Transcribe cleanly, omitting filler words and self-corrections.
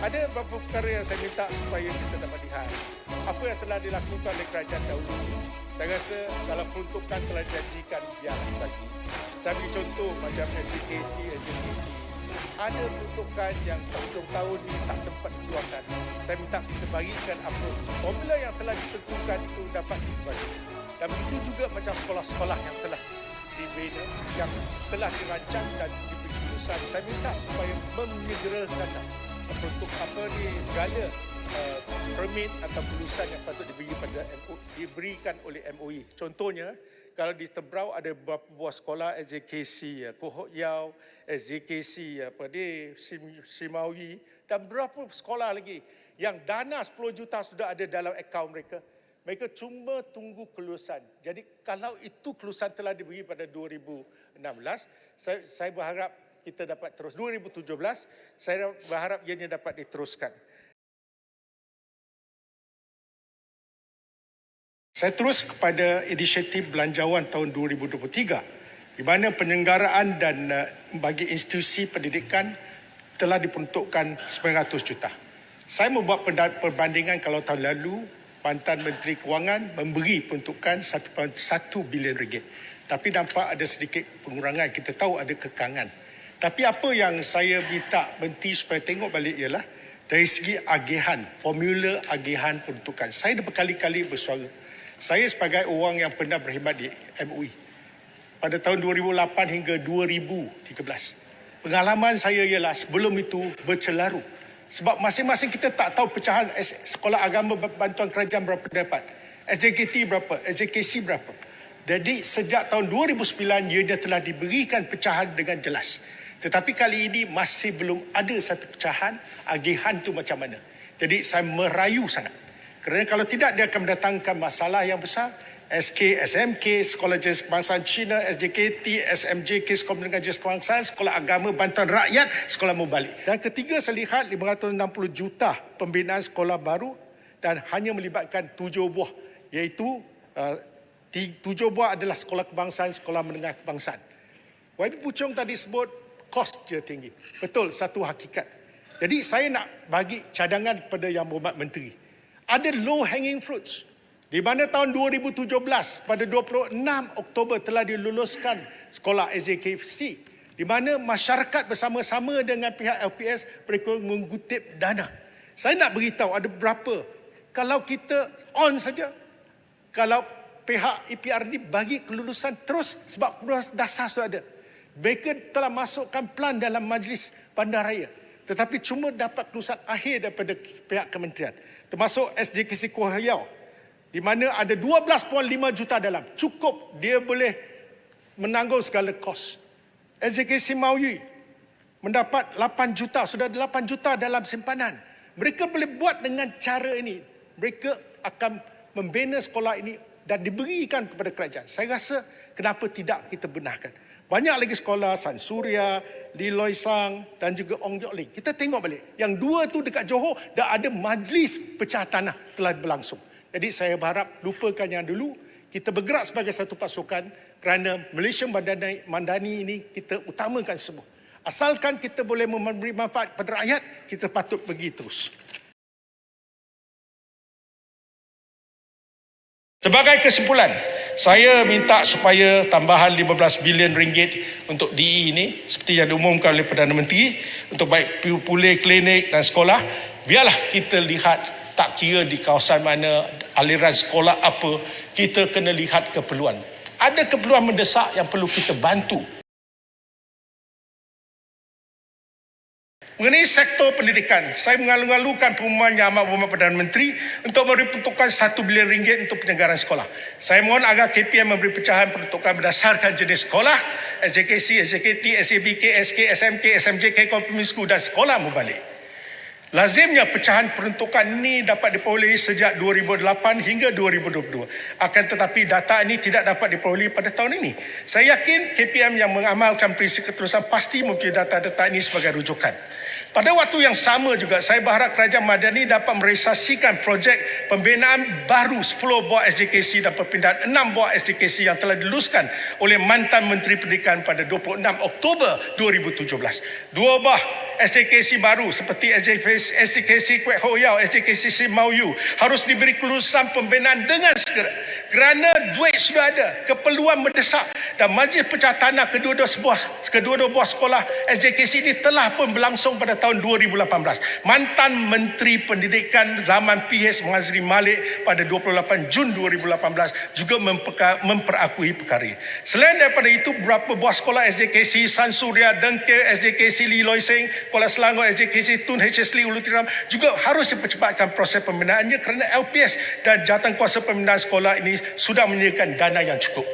Ada beberapa perkara yang saya minta supaya kita dapat lihat apa yang telah dilakukan oleh kerajaan dahulu. Saya rasa dalam peruntukan telah dijanjikan biarlah bagi. Saya beri contoh macam SDKC, SDKT. Ada peruntukan yang tahun-tahun ini tak sempat dikeluarkan. Saya minta kita bagikan apa formula yang telah ditentukan itu dapat dibagi. Dan begitu juga macam sekolah-sekolah yang telah dibina, yang telah dirancang dan diberi kelulusan. Saya minta supaya menyegerakan untuk segala permit atau kelulusan yang patut diberikan oleh MOE. Contohnya, kalau di Tebrau ada beberapa buah sekolah SJKC, Kohok Yau, SJKC, Simawi dan beberapa sekolah lagi yang dana 10 juta sudah ada dalam akaun mereka. Mereka cuma tunggu kelulusan. Jadi kalau itu kelulusan telah diberi pada 2016, saya berharap kita dapat terus. 2017, saya berharap ianya dapat diteruskan. Saya terus kepada inisiatif belanjawan tahun 2023 di mana penyelenggaraan dan bagi institusi pendidikan telah diperuntukkan 900 juta. Saya membuat perbandingan kalau tahun lalu Mantan Menteri Kewangan memberi peruntukan 1.1 bilion ringgit. Tapi nampak ada sedikit pengurangan. Kita tahu ada kekangan. Tapi apa yang saya minta Menteri supaya tengok balik ialah dari segi agihan, formula agihan peruntukan. Saya dah berkali-kali bersuara. Saya sebagai orang yang pernah berkhidmat di MOE pada tahun 2008 hingga 2013. Pengalaman saya ialah sebelum itu bercelaru. Sebab masing-masing kita tak tahu pecahan sekolah agama bantuan kerajaan berapa dapat. SJKT berapa, SJKC berapa. Jadi sejak tahun 2009 ia telah diberikan pecahan dengan jelas. Tetapi kali ini masih belum ada satu pecahan agihan tu macam mana. Jadi saya merayu sangat. Kerana kalau tidak dia akan mendatangkan masalah yang besar. SK, SMK, Sekolah Jenis Kebangsaan Cina, SJKT, SMJK, Sekolah Menengah Jenis Kebangsaan, Sekolah Agama Bantuan Rakyat, Sekolah Mubalik. Dan ketiga saya lihat 560 juta pembinaan sekolah baru dan hanya melibatkan 7 buah. Iaitu 7 buah adalah sekolah kebangsaan, sekolah menengah kebangsaan. YB Puchong tadi sebut kos dia tinggi. Betul, satu hakikat. Jadi saya nak bagi cadangan kepada Yang Berhormat Menteri. Ada low hanging fruits. Di mana tahun 2017 pada 26 Oktober telah diluluskan sekolah SJKC. Di mana masyarakat bersama-sama dengan pihak LPS mereka menggutip dana. Saya nak beritahu ada berapa. Kalau kita on saja, kalau pihak EPRD bagi kelulusan terus sebab kelulusan dasar sudah ada. Mereka telah masukkan plan dalam majlis bandaraya. Tetapi cuma dapat kelulusan akhir daripada pihak kementerian. Termasuk SJKC Kohayau. Di mana ada 12.5 juta dalam. Cukup dia boleh menanggung segala kos. SJKC Maui mendapat 8 juta. Sudah ada 8 juta dalam simpanan. Mereka boleh buat dengan cara ini. Mereka akan membina sekolah ini dan diberikan kepada kerajaan. Saya rasa kenapa tidak kita benarkan. Banyak lagi sekolah, San Surya, Li Loi Sang dan juga Ong Yok Ling. Kita tengok balik. Yang dua tu dekat Johor dah ada majlis pecah tanah telah berlangsung. Jadi saya berharap lupakan yang dulu. Kita bergerak sebagai satu pasukan kerana Malaysia Madani ini kita utamakan semua. Asalkan kita boleh memberi manfaat kepada rakyat, kita patut pergi terus. Sebagai kesimpulan, saya minta supaya tambahan 15 bilion ringgit untuk DE ini seperti yang diumumkan oleh Perdana Menteri untuk baik pulih klinik dan sekolah, biarlah kita lihat tak kira di kawasan mana, aliran sekolah apa, kita kena lihat keperluan. Ada keperluan mendesak yang perlu kita bantu. Mengenai sektor pendidikan, saya mengalu-alukan pengumuman Yang Amat Berhormat Perdana Menteri untuk memberi peruntukan 1 bilion ringgit untuk penyelenggaraan sekolah. Saya mohon agar KPM memberi pecahan peruntukan berdasarkan jenis sekolah, SJKC, SJKT, SABK, SK, SMK, SMJK, Complement School dan sekolah mubalik. Lazimnya pecahan peruntukan ini dapat diperolehi sejak 2008 hingga 2022. Akan tetapi data ini tidak dapat diperolehi pada tahun ini. Saya yakin KPM yang mengamalkan prinsip ketulusan pasti mempunyai data-data ini sebagai rujukan. Pada waktu yang sama juga, saya berharap Kerajaan Madani dapat merealisasikan projek pembinaan baru 10 buah SJKC dan perpindahan 6 buah SJKC yang telah diluluskan oleh mantan Menteri Pendidikan pada 26 Oktober 2017. 2 buah SJKC baru seperti SJKC Kwek Ho Yau, SJKC Simau Yu harus diberi kelulusan pembinaan dengan segera kerana duit sudah ada, keperluan mendesak, dan majlis pecah tanah kedua-dua buah sekolah SJKC ini telah pun berlangsung pada tahun 2018. Mantan Menteri Pendidikan zaman PH Mazri Malik pada 28 Jun 2018 juga memperakui perkara ini. Selain daripada itu, beberapa buah sekolah SJKC San Surya, Dengkir, SJKC Lee Loi Seng, Kuala Selangor, SJKC Tun HS Lee Ulu Tiram juga harus dipercepatkan proses pembinaannya kerana LPS dan Jawatankuasa Pembinaan Sekolah ini sudah menyediakan dana yang cukup.